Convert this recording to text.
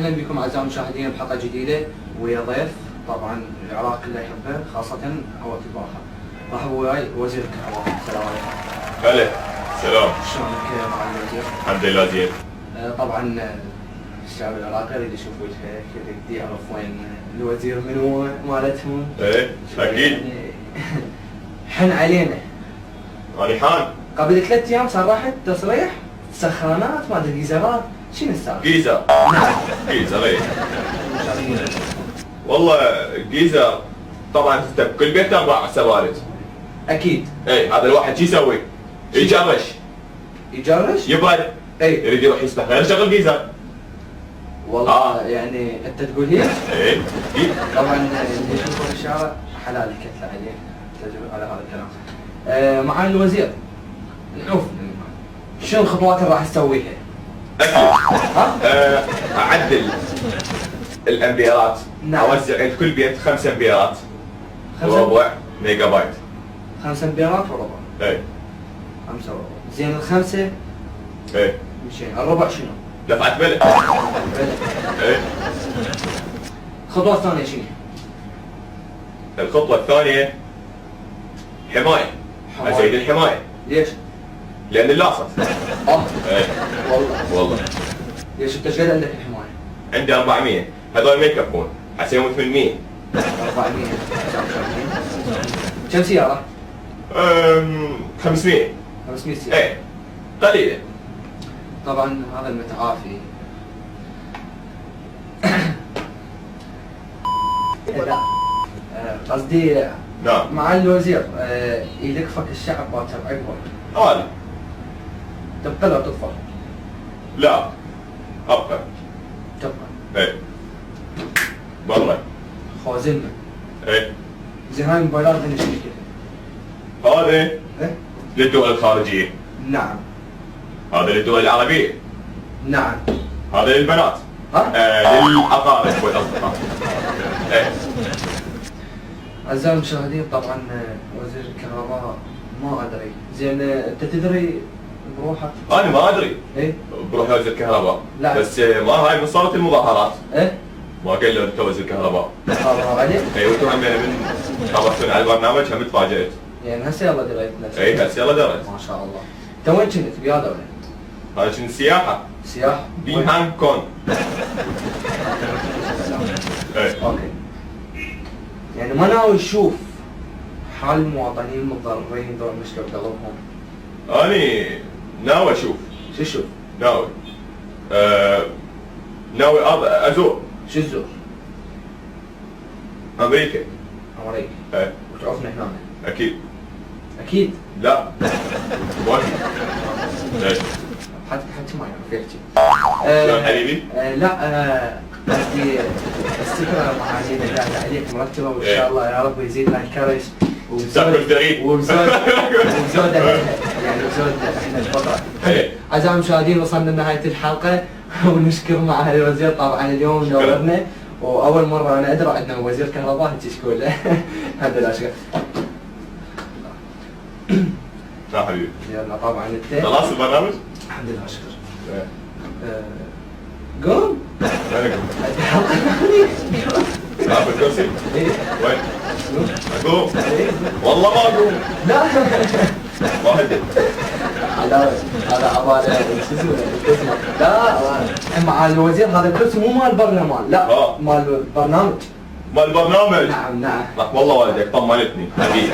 اهلا بكم اعزائي المشاهدين بحلقه جديده ويا ضيف طبعا العراق كله يحبه خاصه هو البرخه. رحبوا وياي وزير الكهرباء. السلام عليكم. هلا سلام. شلونك مع الوزير؟ الحمد لله زين. طبعا الشعب العراقي يريد يشوف وجهك، يريد يعرف وين الوزير منو مالتهم. ايه اكيد. يعني حن علينا. انا حان. قبل 3 ايام صرحت تصريح سخانات ما ادري جيزرات، شنو السالفه؟ جيزة. جيزة ايه. والله جيزة طبعا انت بكل بيت 4 سوارج. اكيد. ايه هذا الواحد شو يسوي؟ يجرش. يجرش؟ يبرد. اي يريد يروح يستخدم يشغل جيزة. والله يعني انت تقول هيك؟ ايه اكيد. طبعا اللي يشوفون الشارع حلال الكتله عليه تجربه على هذا الكلام. معالي الوزير نعوف شنو الخطوات اللي راح تسويها؟ اكيد. ها؟ اعدل الامبيرات. نعم. اوزع عند كل بيت 5 امبيرات 5 وربع ميجا بايت. 5 امبيرات وربع. ايه 5 وربع. زين الخمسه ايه مشينا، الربع شنو؟ دفعت بلد. ايه الخطوه الثانيه شنو؟ الخطوة الثانية حماية. ازيد الحماية. ليش؟ لأن اللاصق. ايه والله. ليش انت ايش قد عندك الحمايه؟ عندي 400 هذول ما يكفون، حسيهم 800. 400 كم سياره؟ 500. 500 سياره. ايه قليلة. طبعا هذا المتعافي لا قصدي نعم. معالي الوزير يلكفك الشعب باكر اكبر. عادي. تبقى لو تطفى؟ لا ابقى. تبقى. ايه والله. خوازلنا. ايه زين هاي الموبايلات من شركتها؟ هذا ايه؟ للدول الخارجية. نعم. هذا للدول العربية. نعم. هذا للبنات. ها؟ للأقارب والأصدقاء. ايه أعزائي المشاهدين طبعا وزير الكهرباء ما أدري، زين أنت تدري بروحك؟ أنا ما أدري. إيه؟ بروح وزير الكهرباء. لا. بس ما هاي من صارت المظاهرات. إيه؟ ما قال له انت وزير الكهرباء. خبر عليك؟ اي وانتم هم من خبرتون على البرنامج هم تفاجئت. يعني هسه يلا دريت نفسك. اي هسه يلا درت. ما شاء الله. أنت وين كنت؟ بياده ولا؟ هذا كنت سياحة. سياحة؟ بيهان كون. اي اوكي. يعني ما ناوي تشوف حال المواطنين المتضررين دول مشكلة بقلبهم؟ اني ناوي اشوف. شو تشوف؟ ناوي ناوي ازور. شو تزور؟ امريكا. امريكا. اي وتعوفنا هنا؟ اكيد. اكيد. لا مو اكيد. اي حتى ما يعرف يحكي. شلون حبيبي؟ لا قصدي السترة معالينا قاعدة عليك مرتبة وان شاء الله يا رب يزيد لنا الكرش تاكل فريد. وبزود يعني بزود احنا الفقرة. ايه اعزائي المشاهدين وصلنا لنهاية الحلقة ونشكر معالي الوزير طبعا اليوم نورنا واول مرة انا ادري عندنا وزير كهرباء هيك شكون له. الحمد لله شكرا. لا حبيبي. يلا طبعا انت خلاص البرنامج؟ الحمد لله شكرا. ايه قوم. وين اقوم؟ الحلقة الثانية. لا بالكرسي؟ ايه وين؟ اقوم؟ ايه والله ما اقوم. لا ما هدي. هذا عبالة شو اسمه لا مع الوزير هذا الكرسي مو مال البرلمان لا مال البرنامج. مال البرنامج؟ نعم. والله والدك طمنتني حبيبي.